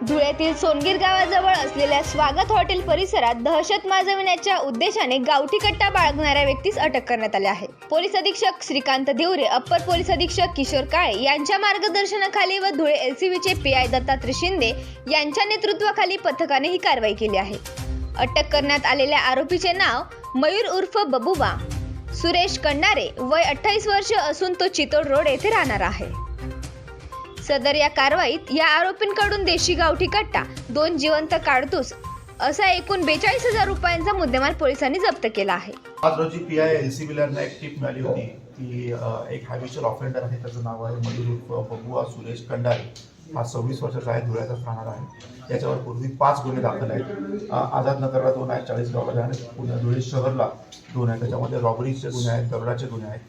धुळ्यातील सोनगीर गावाजवळ असलेल्या स्वागत हॉटेल परिसरात दहशत माजविण्याच्या उद्देशाने गावठी कट्टा बाळगणाऱ्या व्यक्तीस अटक करण्यात आली आहे। पोलीस अधीक्षक श्रीकांत देवरे, अप्पर पोलीस अधीक्षक किशोर काळे यांच्या मार्गदर्शनाखाली व धुळे एलसीबीचे पीआय दत्तात्रय शिंदे यांच्या नेतृत्वाखाली पथकाने ही कारवाई केली आहे। अटक करण्यात आलेल्या आरोपीचे नाव मयूर उर्फ बबुबा सुरेश कंडारे, वय 28 वर्ष असून तो चितोड रोड येथे राहणार आहे। सदर या कारवाईत या आरोपींकडून देशी गावठी कट्टा, 2 जिवंत काडतूस असा एकूण 42,000 रुपयांचा मुद्देमाल पोलिसांनी जप्त केला आहे। आज रोजी पीआय एलसीबीला एक टीप मिळाली होती की एक हॅबिच्युअल ऑफेंडर आहे, त्याचं नाव आहे मयूर उर्फ बबुआ सुरेश कंडारे, हा 26 वर्षाचा आहे, धुळ्याचाच राहणार आहे। याच्यावर पूर्वी 5 गुन्हे दाखल आहेत। आझादनगरला 2 आहेत, 40गावला आणि पुणे धुळे शहरला 2 आहेत। त्याच्यामध्ये रॉबरीचे गुन्हे आहेत, दरोड्याचे गुन्हे आहेत।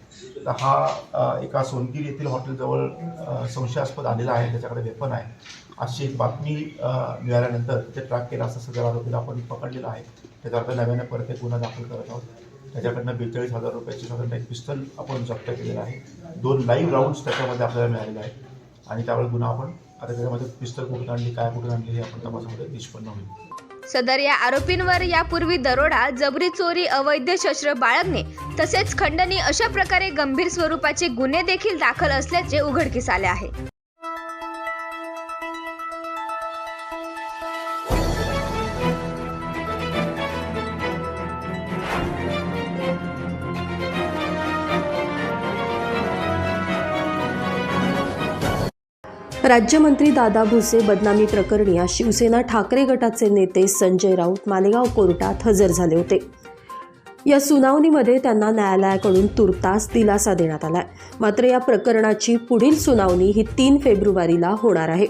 तर हा एका सोनगीर येथील हॉटेलजवळ संशयास्पद आलेला आहे, त्याच्याकडे वेपन आहे अशी एक बातमी मिळाल्यानंतर ते ट्रॅक केला असता सदर आरोपीला आपण पकडलेला आहे। त्याच्यावर नव्याने परत एक गुन्हा दाखल करत आहोत। त्याच्याकडनं 42,000 रुपयाची साधारण एक पिस्टल आपण जप्त केलेला आहे। 2 लाईव्ह राऊंड्स त्याच्यामध्ये आपल्याला मिळालेले आहेत आणि त्यावेळी गुन्हा आपण आता त्याच्यामध्ये पिस्टल कुठून आणली, काय कुठून आणली हे आपण तपासामध्ये निष्पन्न होईल। सदर या आरोपींवर यापूर्वी दरोडा, जबरी चोरी, अवैध शस्त्र बाळगणे तसेच खंडणी अशा प्रकारे गंभीर स्वरूपाचे गुन्हे देखील दाखल असल्याचे उघडकीस आले आहे। राज्यमंत्री दादा भुसे बदनामी प्रकरणी आज शिवसेना ठाकरे गटाचे नेते संजय राऊत मालेगाव कोर्टात हजर झाले होते। या सुनावणीमध्ये त्यांना न्यायालयाकडून तुर्तास दिलासा देण्यात आलाय। मात्र या प्रकरणाची पुढील सुनावणी ही 3 फेब्रुवारीला होणार आहे।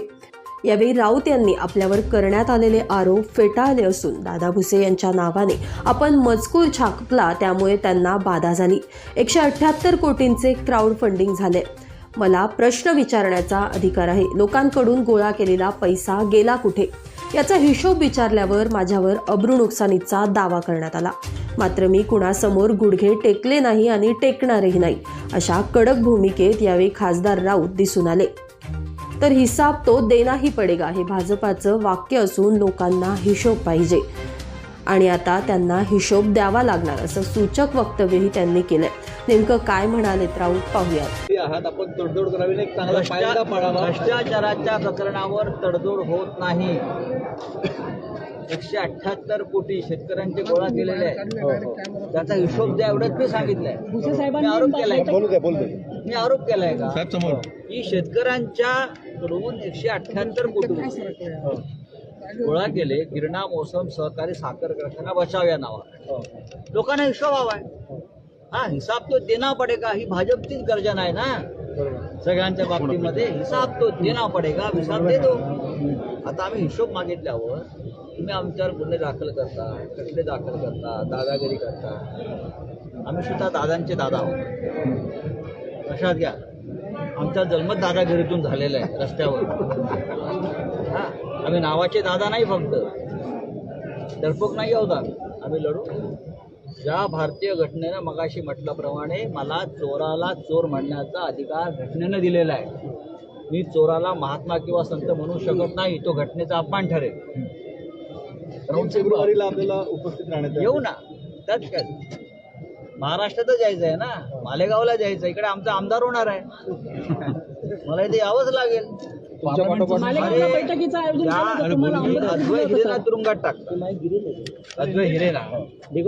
यावेळी राऊत यांनी आपल्यावर करण्यात आलेले आरोप फेटाळले असून दादा भुसे यांच्या नावाने आपण मजकूर छापला त्यामुळे त्यांना बाधा झाली। 178 कोटींचे क्राऊड फंडिंग झाले। मला प्रश्न विचारण्याचा अधिकार आहे। लोकांकडून गोळा केलेला पैसा गेला कुठे याचा हिशोब विचारल्यावर माझ्यावर अब्रू नुकसानीचा दावा करण्यात आला। मात्र मी कुणासमोर गुडघे टेकले नाही आणि टेकणारही नाही अशा कडक भूमिकेत यावेळी खासदार राऊत दिसून आले। तर हिसाब तो देना ही पडेगा हे भाजपाचं वाक्य असून लोकांना हिशोब पाहिजे आणि आता त्यांना हिशोब द्यावा लागणार असं सूचक वक्तव्यही त्यांनी केलंय। नेमकं काय म्हणालेत राऊत पाहूयात। आपण तडजोड करावी, एक चांगला कायदा पाळावा। भ्रष्टाचाराच्या प्रकरणावर तडजोड होत नाही। 178 कोटी शेतकऱ्यांचे गोळा केलेले आहेत, त्याचा हिशोब द्या एवढंच मी सांगितलंय। मी आरोप केलाय मी आरोप केलाय का की शेतकऱ्यांच्या कडून 178 कोटी गोळा केले गिरणा मोसम सहकारी साखर कारखाना बचाव या नावावर। लोकांना हिशोब हवाय। हा हिसाब तो देना पडेगा ही भाजपचीच गर्जन आहे ना सगळ्यांच्या बाबतीमध्ये। हिसाब तो देना पडेगा, हिसाब दे दो। आता आम्ही हिशोब मागितल्यावर तुम्ही आमच्यावर गुन्हे दाखल करता, खटले दाखल करता, दादागिरी करता। आम्ही सुद्धा दादांचे दादा आहोत, लक्षात घ्या। आमचा जन्मच दादागिरीतून झालेला आहे रस्त्यावर। हा आम्ही नावाचे दादा नाही, फक्त डरपोक नाही आहोत आम्ही लढू। ज्या भारतीय घटनेनं मगाशी म्हटल्याप्रमाणे मला चोराला चोर म्हणण्याचा अधिकार घटनेनं दिलेला आहे। मी चोराला महात्मा किंवा संत म्हणू शकत नाही, तो घटनेचा अपमान ठरेल। 9 फेब्रुवारीला आपल्याला उपस्थित राहण्यात येऊ ना, त्यात काय महाराष्ट्रातच जायचं आहे ना, मालेगावला जायचं, इकडे आमचा आमदार होणार आहे, मला इथे यावंच लागेल। अद्वै हिरेला तुरुंगात टाकतो, अद्वै हिरेला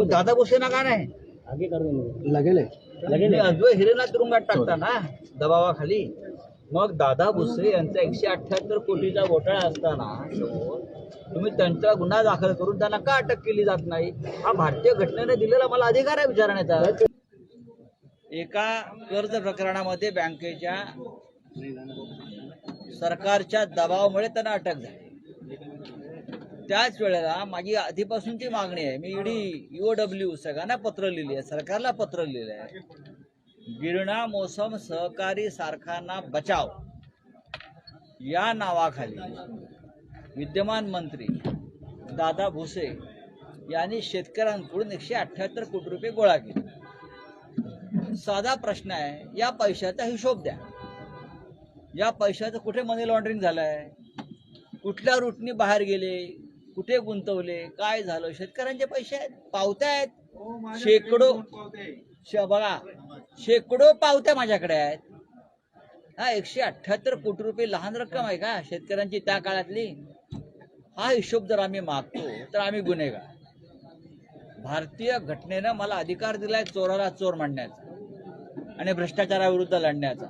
दादा भुसेना का नाही अद्वै हिरेला तुरुंगात टाकता ना दबावाखाली। मग दादा भुसे यांचा 178 कोटीचा घोटाळा असताना तुम्ही त्यांचा गुन्हा दाखल करून त्यांना का अटक केली जात नाही? हा भारतीय घटनेने दिलेला मला अधिकार आहे विचारण्याचा। एका कर्ज प्रकरणामध्ये बँकेच्या सरकारच्या दबावामुळे त्यांना अटक झाली। त्याच वेळेला माझी आधीपासूनची मागणी आहे, मी ईडी ईओडब्ल्यू सगळ्यांना पत्र लिहिली आहे, सरकारला पत्र लिहिलं आहे। गिरणा मोसम सहकारी कारखाना बचाव या नावाखाली विद्यमान मंत्री दादा भुसे यांनी शेतकऱ्यांकडून 178 कोटी रुपये गोळा केले। साधा प्रश्न आहे, या पैशाचा हिशोब द्या। या पैशाचं कुठे मनी लॉन्ड्रिंग झालंय, कुठल्या रूटनी बाहेर गेले, कुठे गुंतवले, काय झालं. शेतकऱ्यांचे पैसे आहेत, पावत्या आहेत, शेकडो बघा शेकडो पावत्या माझ्याकडे आहेत. हा 178 कोटी रुपये लहान रक्कम आहे का शेतकऱ्यांची त्या काळातली? हा हिशोब जर आम्ही मागतो तर आम्ही गुन्हेगार. भारतीय घटनेनं मला अधिकार दिलाय चोराला चोर म्हणण्याचा आणि भ्रष्टाचाराविरुद्ध लढण्याचा.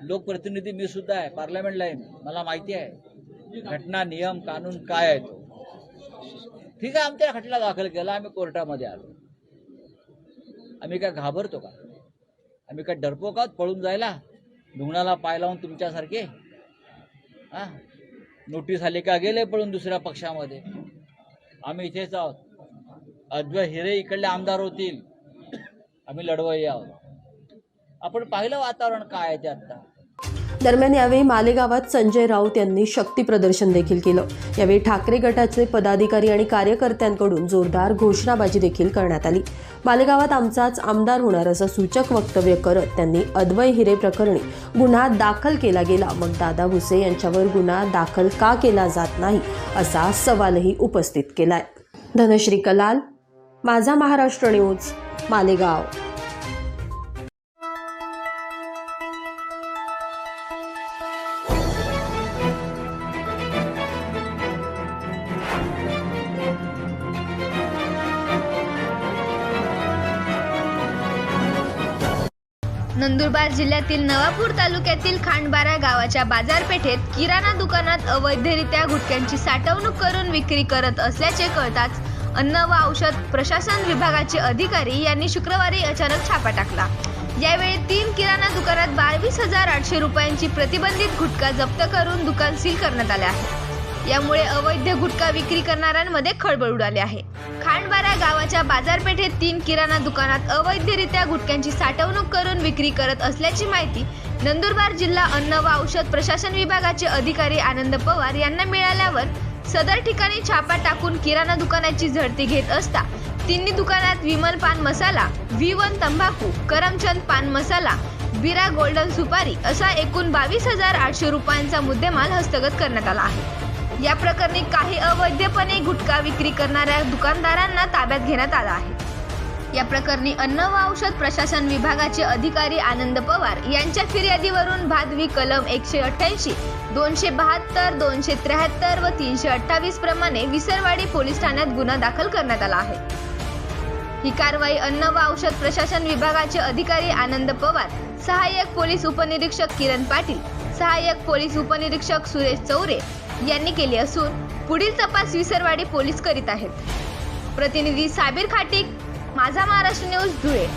लोकप्रतिनिधी मी सुद्धा आहे, पार्लमेंटला आहे, मला माहिती आहे घटना, नियम, कानून काय आहे तो. ठीक आहे, आमच्या खटला दाखल केला, आम्ही कोर्टामध्ये आलो. आम्ही काय घाबरतो का? आम्ही काय डरपोक आहोत पळून जायला? ढुंगणाला पाय लावून तुमच्यासारखे? हा, नोटीस आली का गेले पळून दुसऱ्या पक्षामध्ये. आम्ही इथेच आहोत. अद्वैत हिरे इकडले आमदार होतील, आम्ही लढवई आहोत. आपण पाहिलं वातावरण काय आहे ते आता. दरम्यान यावेळी मालेगावात संजय राऊत यांनी शक्ती प्रदर्शन देखील केलं. यावेळी ठाकरे गटाचे पदाधिकारी आणि कार्यकर्त्यांकडून जोरदार घोषणाबाजी देखील करण्यात आली. मालेगावात आमचाच आमदार होणार असं सूचक वक्तव्य करत त्यांनी अद्वैत हिरे प्रकरणी गुन्हा दाखल केला गेला, मग दादा भुसे यांच्यावर गुन्हा दाखल का केला जात नाही असा सवालही उपस्थित केलाय. धनश्री कलाल, माझा महाराष्ट्र न्यूज, मालेगाव. नंदुरबार जिल्ह्यातील नवापूर तालुक्यातील खांडबारा गावाच्या बाजारपेठेत किराणा दुकानात अवैधरित्या गुटख्यांची साठवणूक करून विक्री करत असल्याचे कळताच अन्न व औषध प्रशासन विभागाचे अधिकारी यांनी शुक्रवारी अचानक छापा टाकला. यावेळी 3 किराणा दुकानात 22,800 रुपयांची प्रतिबंधित गुटखा जप्त करून दुकान सील करण्यात आले आहे. यामुळे अवैध गुटखा विक्री करणाऱ्यांमध्ये खळबळ उडाली आहे. खांडबारा गावाच्या बाजारपेठेत 3 किराणा दुकानात अवैधरित्या गुटख्यांची साठवणूक करून विक्री करत असल्याची माहिती नंदुरबार जिल्हा अन्न व औषध प्रशासन विभागाचे अधिकारी आनंद पवार यांना मिळाल्यावर सदर ठिकाणी छापा टाकून किराणा दुकानाची झडती घेत असता तिन्ही दुकानात विमल पान मसाला, V1 तंबाखू, करमचंद पान मसाला, बिरा गोल्डन सुपारी असा एकूण 22,800 रुपयांचा मुद्देमाल हस्तगत करण्यात आला आहे. या प्रकरणी काही अवैधपणे गुटखा विक्री करणाऱ्या दुकानदारांना ताब्यात घेण्यात आलं आहे. या प्रकरणी अन्न व औषध प्रशासन विभागाचे अधिकारी आनंद पवार यांच्या फिर्यादीवरून भादवी कलम 188, 272, 273 व 328 प्रमाणे विसरवाडी पोलीस ठाण्यात गुन्हा दाखल करण्यात आला आहे. ही कारवाई अन्न व औषध प्रशासन विभागाचे अधिकारी आनंद पवार, सहाय्यक पोलीस उपनिरीक्षक किरण पाटील, सहाय्यक पोलीस उपनिरीक्षक सुरेश चौरे यांनी केली असून पुढील तपास विसरवाडी पोलीस करीत आहेत. प्रतिनिधी साबीर खाटीक, माझा महाराष्ट्र न्यूज, धुळे.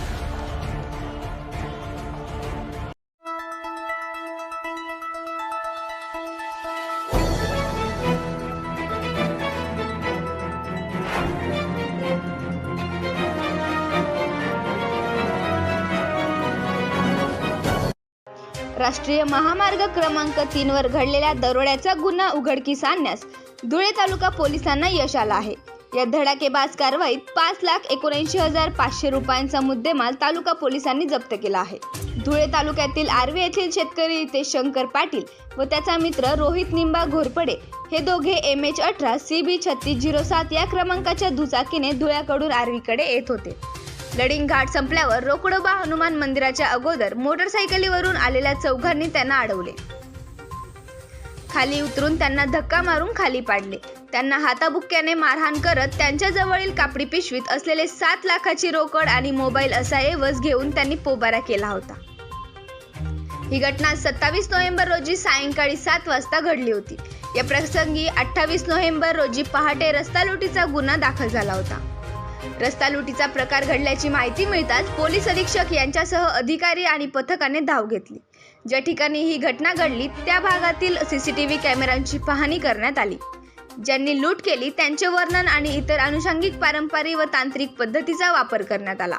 राष्ट्रीय महामार्ग क्रमांक 3 वर घडलेल्या दरोड्याचा गुन्हा उघडकीस आणण्यास धुळे तालुका पोलिसांना यश आलं आहे. या धडाकेबाज कारवाईत 5,79,500 रुपयांचा मुद्देमाल तालुका पोलिसांनी जप्त केला आहे. धुळे तालुक्यातील आर्वी येथील शेतकरी रितेश शंकर पाटील व त्याचा मित्र रोहित निंबा घोरपडे हे दोघे MH18 CB 3607 या क्रमांकाच्या दुचाकीने धुळ्याकडून आर्वीकडे येत होते. लडिंग घाट संपल्यावर रोकडोबा हनुमान मंदिराच्या अगोदर मोटरसायकलीवरून आलेल्या चौघांनी त्यांना अडवले. खाली उतरून त्यांना धक्का मारून खाली पाडले. त्यांना हाताबुक्क्याने मारहाण करत त्यांच्या जवळील कापडी पिशवीत असलेले 7 लाखाची रोकड आणि मोबाईल असा एवज घेऊन त्यांनी पोबारा केला होता. ही घटना 27 नोव्हेंबर रोजी सायंकाळी 7 वाजता घडली होती. या प्रसंगी 28 नोव्हेंबर रोजी पहाटे रस्ता लुटीचा गुन्हा दाखल झाला होता. रस्ता लुटीचा प्रकार घडल्याची माहिती मिळताच पोलीस अधीक्षक यांच्यासह अधिकारी आणि पथकाने धाव घेतली. ज्या ठिकाणी ही घटना घडली त्या भागातील CCTV कॅमेऱ्यांची पाहणी करण्यात आली. ज्यांनी लूट केली त्यांचे वर्णन आणि इतर अनुषंगिक पारंपरिक व तांत्रिक पद्धतीचा वापर करण्यात आला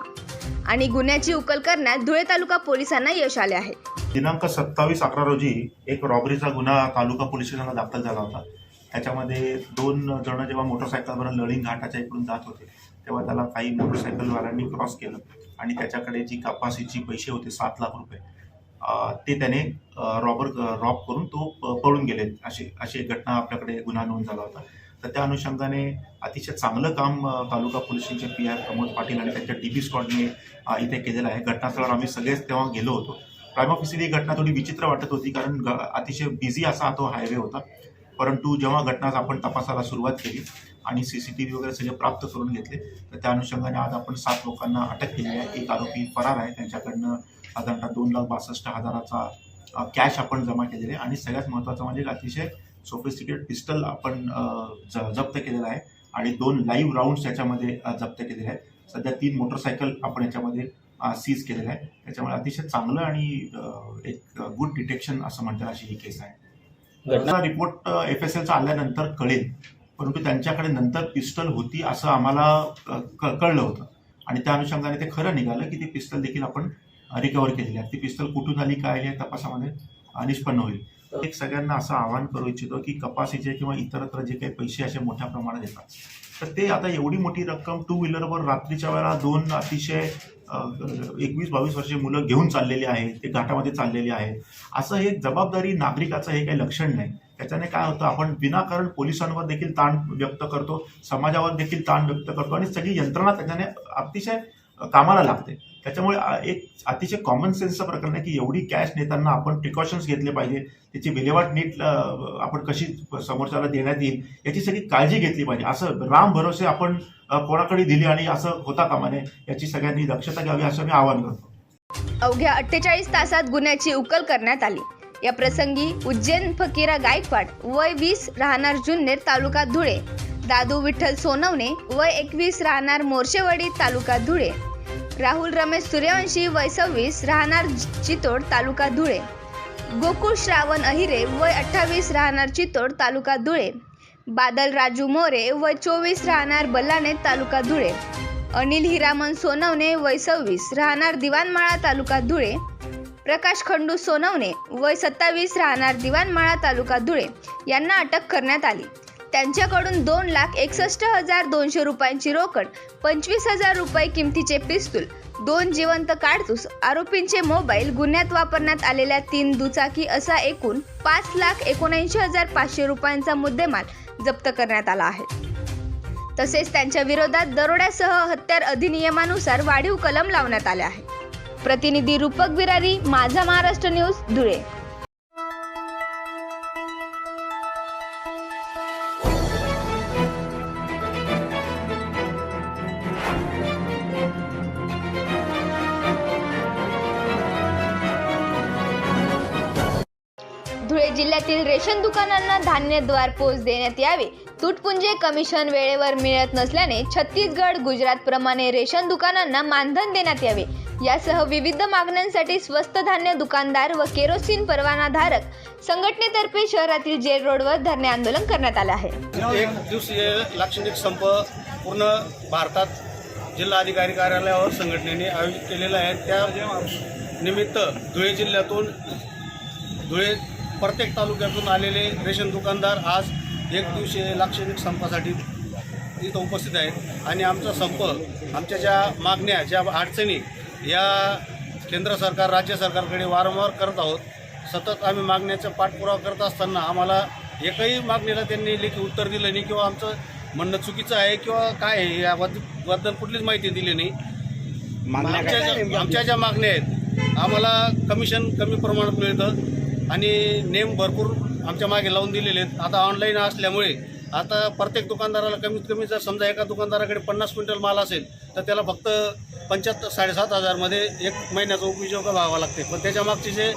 आणि गुन्ह्याची उकल करण्यात धुळे तालुका पोलिसांना यश आले आहे. दिनांक 27/11 रोजी एक रॉबरीचा गुन्हा तालुका पोलीस स्टेशनला दाखल झाला होता. त्याच्यामध्ये 2 जण जेव्हा मोटरसायकलवर लळिंग घाटाच्या इकडून जात होते तेव्हा त्याला काही मोटरसायकलवाल्यांनी क्रॉस केलं आणि त्याच्याकडे जी कपासीची पैसे होते 7 लाख रुपये ते त्याने रॉब करून तो पळून गेले, अशी एक घटना आपल्याकडे गुन्हा नोंद झाला होता. तर त्या अनुषंगाने अतिशय चांगलं काम तालुका पोलिसांचे PI प्रमोद पाटील आणि त्यांच्या DB स्क्वॉडने इथे केलेलं आहे. घटनास्थळावर आम्ही सगळेच तेव्हा गेलो होतो. प्राइम ऑफिसली ही घटना थोडी विचित्र वाटत होती, कारण अतिशय बिझी असा तो हायवे होता. परंतु जेव्हा घटना आपण तपासायला सुरुवात केली आणि CCTV वगैरे सगळे प्राप्त करून घेतले, तर त्या अनुषंगाने आज आपण 7 लोकांना अटक केली आहे. एक आरोपी फरार आहे, त्यांच्याकडनं साधारणतः 2,62,000चा कॅश आपण जमा केलेले आहे आणि सगळ्यात महत्त्वाचं म्हणजे अतिशय सोफिस्टिकेटेड पिस्टल आपण जप्त केलेला आहे आणि 2 लाईव्ह राऊंड्स याच्यामध्ये जप्त केलेले आहेत. सध्या 3 मोटरसायकल आपण याच्यामध्ये सीज केलेलं आहे. त्याच्यामुळे अतिशय चांगलं आणि एक गुड डिटेक्शन असं म्हणतात अशी ही केस आहे. घटना रिपोर्ट FSLचा आल्यानंतर कळेल, परंतु त्यांच्याकडे नंतर पिस्टल होती असं आम्हाला कळलं होतं आणि त्या अनुषंगाने ते खरं निघालं की ती पिस्टल देखील आपण रिकव्हर केलेली आहे. ती पिस्टल कुठून आली काय आली तपासामध्ये निष्पन्न होईल. एक सगळ्यांना असं आवाहन करू इच्छितो की कपासीचे किंवा इतरत्र जे काही पैसे असे मोठ्या प्रमाणात येतात, तर ते आता एवढी मोठी रक्कम 2 व्हीलरवर रात्रीच्या वेळेला 2 अतिशय 21-22 वर्षीय मुलं घेऊन चाललेली आहेत, ते घाटामध्ये चाललेली आहेत. असं हे जबाबदारी नागरिकाचं हे काही लक्षण नाही. त्याच्याने काय होतं, आपण विनाकारण पोलिसांवर देखील ताण व्यक्त करतो, समाजावर देखील ताण व्यक्त करतो आणि सगळी यंत्रणा त्याच्याने अतिशय कामाला लागते. त्याच्यामुळे एक अतिशय कॉमन सेन्सचं प्रकरण आहे की एवढी कॅश नेताना आपण प्रिकॉशन्स घेतले पाहिजे, त्याची विल्हेवाट नीट आपण कशी समोरच्याला देण्यात येईल याची सगळी काळजी घेतली पाहिजे. असं राम भरोसे आपण कोणाकडे दिली आणि असं होता कामा नये, याची सगळ्यांनी दक्षता घ्यावी असं मी आवाहन करतो. अवघ्या 48 तासात गुन्ह्याची उकल करण्यात आली. या प्रसंगी उज्जैन फकीरा गायकवाड वय 20 राहणार जुन्नर तालुका धुळे, दादू विठ्ठल सोनवणे वय 21 राहणार मोर्शेवाडी तालुका धुळे, राहुल रमेश सूर्यवंशी वय 26 राहणार चितोड तालुका धुळे, गोकुळ श्रावण अहिरे वय 28 राहणार चितोड तालुका धुळे, बादल राजू मोरे वय 24 राहणार बल्लाणे तालुका धुळे, अनिल हिरामन सोनवणे वय 26 राहणार दिवाणमाळा तालुका धुळे, प्रकाश खंडू सोनवणे वय 27 राहणार दिवाणमाळा तालुका धुळे यांना अटक करण्यात आली. त्यांच्याकडून 2,61,200 रुपयांची रोकड, 25,000 रुपये किमतीचे पिस्तूल, 2 जिवंत काडतूस, आरोपींचे मोबाईल, गुन्ह्यात वापरण्यात आलेल्या 3 दुचाकी असा एकूण 5,79,500 रुपयांचा मुद्देमाल जप्त करण्यात आला आहे. तसेच त्यांच्या विरोधात दरोड्यासह हत्यार अधिनियमानुसार वाढीव कलम लावण्यात आले आहे. प्रतिनिधी रूपक बिरारी, माझा महाराष्ट्र न्यूज, धुळे. धुळे जिल्ह्यातील रेशन दुकानांना धान्यद्वार पोच देण्यात यावे. तुटपुंजे कमिशन वेळेवर मिळत नसल्याने छत्तीसगड, गुजरात प्रमाणे रेशन दुकानांना मानधन देण्यात यावे. यासह विविध मागण्यांसाठी स्वस्त धान्य दुकानदार व केरोसिन परवानाधारक संघटनेतर्फे शहरातील जेल रोडवर धरणे आंदोलन करण्यात आले आहे. 1 दिवसीय लाक्षणिक संप पूर्ण भारतात जिल्हा अधिकारी कार्यालयावर संघटनेने आयोजित केलेला आहे. त्या निमित्त धुळे जिल्ह्यातून प्रत्येक तालुक्यातून आलेले रेशन दुकानदार आज 1 दिवसीय लाक्षणिक संपासाठी इथं उपस्थित आहेत आणि आमचा संप, आमच्या ज्या मागण्या, ज्या अडचणी या केंद्र सरकार, राज्य सरकारकडे वारंवार करत आहोत. सतत आम्ही मागण्याचा पाठपुरावा करत असताना आम्हाला एकही मागणीला त्यांनी लेखी उत्तर दिलं नाही किंवा आमचं म्हणणं चुकीचं आहे किंवा काय आहे याबद्दल कुठलीच माहिती दिली नाही. आमच्या ज्या मागण्या आहेत, आम्हाला कमिशन कमी प्रमाणात मिळतं आणि नेम भरपूर आमच्या मागे लावून दिलेले आहेत. आता ऑनलाईन असल्यामुळे आता प्रत्येक दुकानदाराला कमीत कमी जर समजा एका दुकानदाराकडे 50 क्विंटल माल असेल तर त्याला फक्त 7,500 एक महिन्याचा उपयोग व्हावा लागते. पण त्याच्या मागचे जे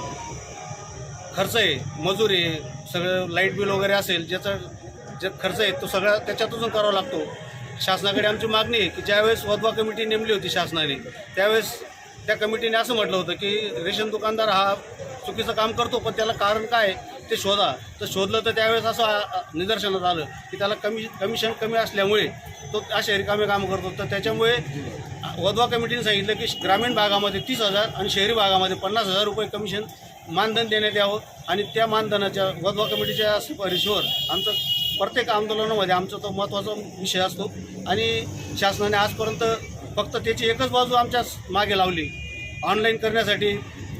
खर्च आहे, मजूर आहे, सगळं लाईट बिल वगैरे असेल, ज्याचा जे खर्च आहे तो सगळा त्याच्यातून करावा लागतो. शासनाकडे आमची मागणी आहे की ज्यावेळेस वधवा कमिटी नेमली होती शासनाने, त्यावेळेस त्या कमिटीने असं म्हटलं होतं की रेशन दुकानदार हा चुकीचं काम करतो, पण त्याला कारण काय ते शोधा. तर शोधलं तर त्यावेळेस असं निदर्शनात आलं की त्याला कमिशन कमी असल्यामुळे तो अशा रिकामे कामं करतो. तर त्याच्यामुळे वधवा कमिटीने सांगितलं की ग्रामीण भागामध्ये 30,000 आणि शहरी भागामध्ये 50,000 रुपये कमिशन मानधन देण्यात यावं. आणि त्या मानधनाच्या वधवा कमिटीच्या शिफारशीवर आमचं प्रत्येक आंदोलनामध्ये आमचा तो महत्त्वाचा विषय असतो. आणि शासनाने आजपर्यंत फक्त त्याची एकच बाजू आमच्या मागे लावली. ऑनलाईन करण्यासाठी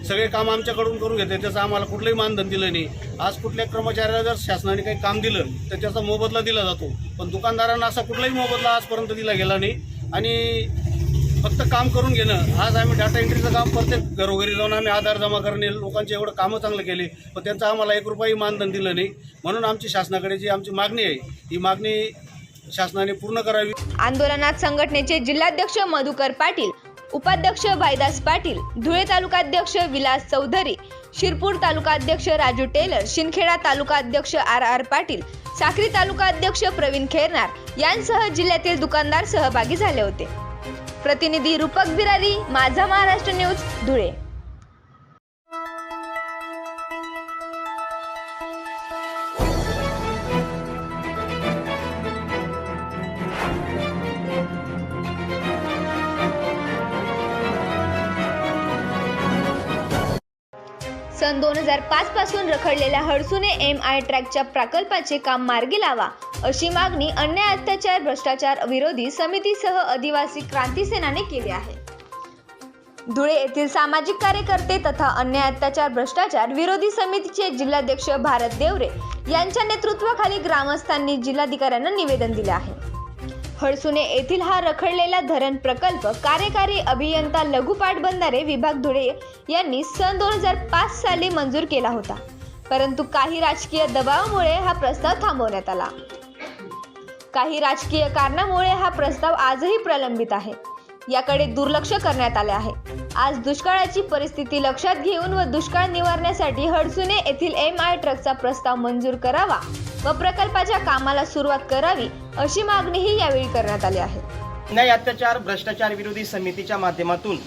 सगळे काम आमच्याकडून करून घेते, त्याचं आम्हाला कुठलंही मानधन दिलं नाही. आज कुठल्या कर्मचाऱ्याला जर शासनाने काही काम दिलं तर त्याचा मोबदला दिला जातो, पण दुकानदारांना असा कुठलाही मोबदला आजपर्यंत दिला गेला नाही. आणि फक्त काम करून घेणं. आज आम्ही डाटा एंट्रीचं काम प्रत्येक घरोघरी जाऊन आम्ही आधार जमा करणे, लोकांचे एवढं कामं चांगलं केले, पण त्यांचं आम्हाला 1 रुपयाही मानधन दिलं नाही. म्हणून आमची शासनाकडे जी आमची मागणी आहे, ही मागणी शासनाने पूर्ण करावी. आंदोलनात संघटनेचे जिल्हाध्यक्ष मधुकर पाटील, उपाध्यक्ष भाईदास पाटील, धुळे तालुकाध्यक्ष विलास चौधरी, शिरपूर तालुकाध्यक्ष राजू टेलर, शिंदखेडा तालुकाध्यक्ष RR पाटील, साक्री तालुकाध्यक्ष प्रवीण खेरनार यांसह जिल्ह्यातील दुकानदार सहभागी झाले होते. प्रतिनिधी रूपक बिरारी, माझा महाराष्ट्र न्यूज, धुळे. सन 2005 पासून रखडलेल्या हडसुने MI ट्रॅकच्या प्रकल्पाचे काम मार्गी लावा अशी मागणी अन्याय अत्याचार भ्रष्टाचार विरोधी समितीसह आदिवासी क्रांती सेनाने केली आहे. धुळे येथील सामाजिक कार्यकर्ते तथा अन्याय अत्याचार भ्रष्टाचार विरोधी समितीचे जिल्हाध्यक्ष भारत देवरे यांच्या नेतृत्वाखाली ग्रामस्थांनी जिल्हाधिकाऱ्यांना निवेदन दिले आहे. हडसुने येथील हा रखडलेला धरण प्रकल्प कार्यकारी अभियंता लघु पाटबंधारे विभाग धुळे यांनी सन 2005 साली मंजूर केला होता, परंतु काही राजकीय दबावामुळे हा प्रस्ताव थांबवण्यात आला. काही राजकीय कारणामुळे हा प्रस्ताव आजही प्रलंबित आहे. याकडे दुर्लक्ष करण्यात आले आहे. आज दुष्काळाची परिस्थिती लक्षात घेऊन व दुष्काळ निवारण्यासाठी हडसुने येथील MI ट्रकचा प्रस्ताव मंजूर करावा व प्रकल्पाच्या कामाला सुरुवात करावी अशी मागणीही यावेळी करण्यात आली आहे. अन्याय अत्याचार भ्रष्टाचार विरोधी समितीच्या माध्यमातून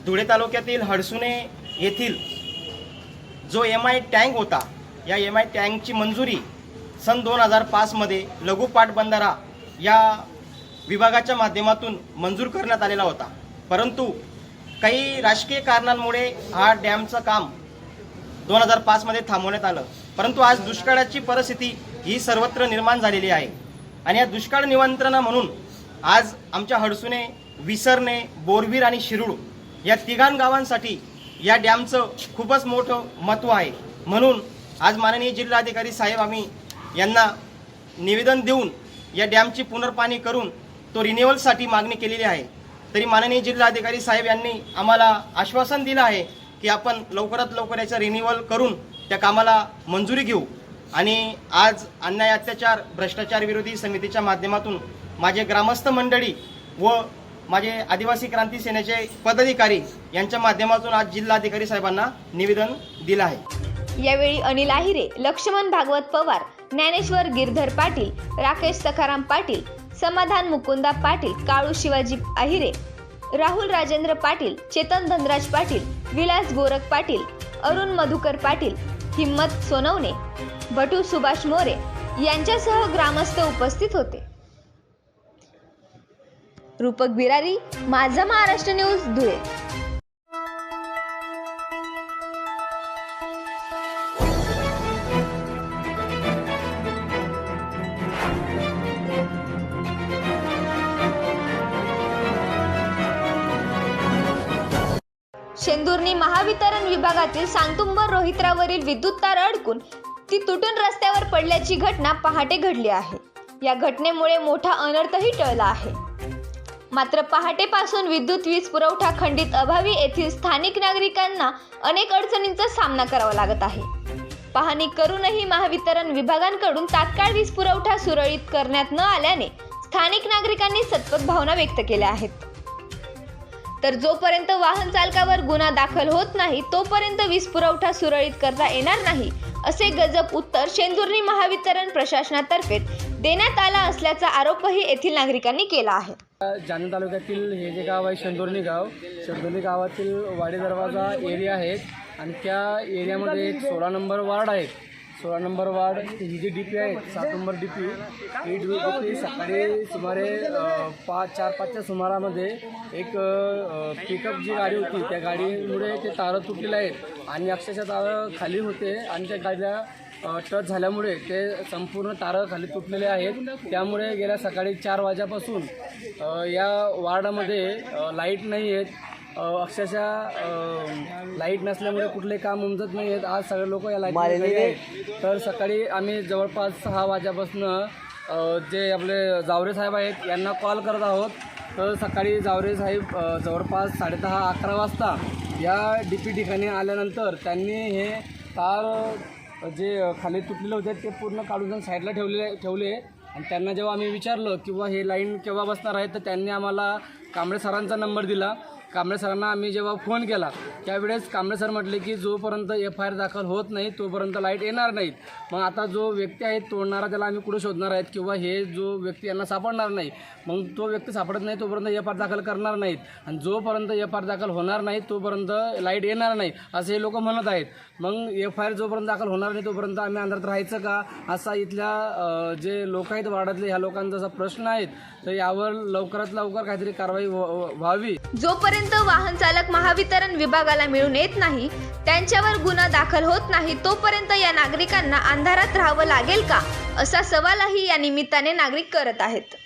धुळे तालुक्यातील हडसुने येथील जो MI टँक होता, या MI टँकची मंजुरी सन 2005 मध्ये लघु पाटबंधारा या विभागाच्या माध्यमातून मंजूर करण्यात आलेला होता, परंतु काही राजकीय कारणांमुळे हा डॅमचं काम 2005 मध्ये थांबवण्यात आलं. परंतु आज दुष्काळाची परिस्थिती ही सर्वत्र निर्माण झालेली आहे आणि या दुष्काळ नियंत्रणा म्हणून आज आमच्या हडसुने, विसरणे, बोरवीर आणि शिरूळ या तिघां गावांसाठी या डॅमचं खूपच मोठं महत्त्व आहे. म्हणून आज माननीय जिल्हाधिकारी साहेब आम्ही यांना निवेदन देऊन या डॅमची पुनर्पाहणी करून तो रिन्युअलसाठी मागणी केलेली आहे. तरी माननीय जिल्हाधिकारी साहेब यांनी आम्हाला आश्वासन दिलं आहे की आपण लवकरात लवकर याचं रिन्युअल करून त्या कामाला मंजुरी घेऊ. आणि आज अन्याय अत्याचार भ्रष्टाचार विरोधी समितीच्या माध्यमातून माझे ग्रामस्थ मंडळी व माझे आदिवासी क्रांती सेनेचे पदाधिकारी यांच्या माध्यमातून आज जिल्हाधिकारी साहेबांना निवेदन दिलं आहे. यावेळी अनिल आहिरे, लक्ष्मण भागवत पवार, ज्ञानेश्वर गिरधर पाटील, राकेश सखाराम पाटील, समाधान मुकुंदा पाटील, काळू शिवाजी आहिरे, राहुल राजेंद्र पाटील, चेतन धनराज पाटील, विलास गोरख पाटील, अरुण मधुकर पाटील, हिम्मत सोनवणे, भटू सुभाष मोरे यांच्यासह ग्रामस्थ उपस्थित होते. रूपक बिरारी, माझा महाराष्ट्र न्यूज, धुळे. शेंदुर्णी महावितरण विभागातील सांतुंबर रोहित्रावरील विद्युत तार अडकून ती तुटून रस्त्यावर पडल्याची घटना पहाटे घडली आहे. या घटनेमुळे मोठा अनर्थही टळला आहे. मात्र पहाटेपासून विद्युत वीज पुरवठा खंडित अभावी येथील स्थानिक नागरिकांना अनेक अडचणींचा सामना करावा लागत आहे. पाहणी करूनही महावितरण विभागांकडून तात्काळ वीज पुरवठा सुरळीत करण्यात न आल्याने स्थानिक नागरिकांनी सतत भावना व्यक्त केल्या आहेत. तर जोपर्यंत वाहन चालकावर गुन्हा दाखल होत नाही तोपर्यंत वीज पुरवठा सुरळीत करता येणार नाही असे गजब उत्तर शेंदुर्णी महावितरण प्रशासनातर्फे देण्यात आला असल्याचा आरोपही येथील नागरिकांनी केला आहे. जालना तालुक्यातील हे जे गाव आहे शेंदुर्णी गावातील वाडी दरवाजा एरिया आहे आणि त्या एरियामध्ये एक 16 नंबर वार्ड आहे. 16 नंबर वार्ड ही जी DP आहे 7 नंबर DP ही DP सकाळी सुमारे 4-5च्या सुमारामध्ये एक पिकअप जी गाडी होती त्या गाडीमुळे ते तारं तुटलेले आहेत आणि अक्षरशः तारं खाली होते आणि त्या गाडीला टच झाल्यामुळे ते संपूर्ण तारं खाली तुटलेले आहेत. त्यामुळे गेल्या सकाळी 4 वाजल्यापासून या वार्डामध्ये लाईट नाही आहेत अक्षरशः लाईट नसल्यामुळे कुठले काम उमजत नाही आहेत. आज सगळे लोक या लाईट तर सकाळी आम्ही जवळपास 6 वाजल्यापासून जे आपले जावरे साहेब आहेत यांना कॉल करत आहोत. तर सकाळी जावरे साहेब जवळपास 10:30-11 वाजता या DP ठिकाणी आल्यानंतर त्यांनी हे तार जे खाली तुटलेले होते ते पूर्ण काढून साईडला ठेवले आणि त्यांना जेव्हा आम्ही विचारलं किंवा हे लाईन केव्हा बसणार आहे तर त्यांनी आम्हाला कांबळे सरांचा नंबर दिला. कांबळे सरांना आम्ही जेव्हा फोन केला त्यावेळेस कांबळे सर म्हटले की जोपर्यंत FIR दाखल होत नाही तोपर्यंत लाईट येणार नाहीत. मग आता जो व्यक्ती आहे तोडणारा त्याला आम्ही कुठे शोधणार आहेत किंवा हे जो व्यक्ती यांना सापडणार नाही मग तो व्यक्ती सापडत नाही तोपर्यंत FIR दाखल करणार नाहीत आणि जोपर्यंत FIR दाखल होणार नाही तोपर्यंत लाईट येणार नाही असे हे लोक म्हणत आहेत. मग FIR जोपर्यंत दाखल होणार नाही तोपर्यंत आम्ही अंधारात राहायचं का असा इथल्या जे लोक आहेत वार्डातले ह्या लोकांचा असा प्रश्न आहेत. तर यावर लवकरात लवकर काहीतरी कारवाई व्हावी. जोपर्यंत वाहन चालक महावितरण विभागाला मिळून येत नाही त्यांच्यावर गुन्हा दाखल होत नाही तोपर्यंत या नागरिकांना अंधारात राहावं लागेल का असा सवालही या निमित्ताने नागरिक करत आहेत.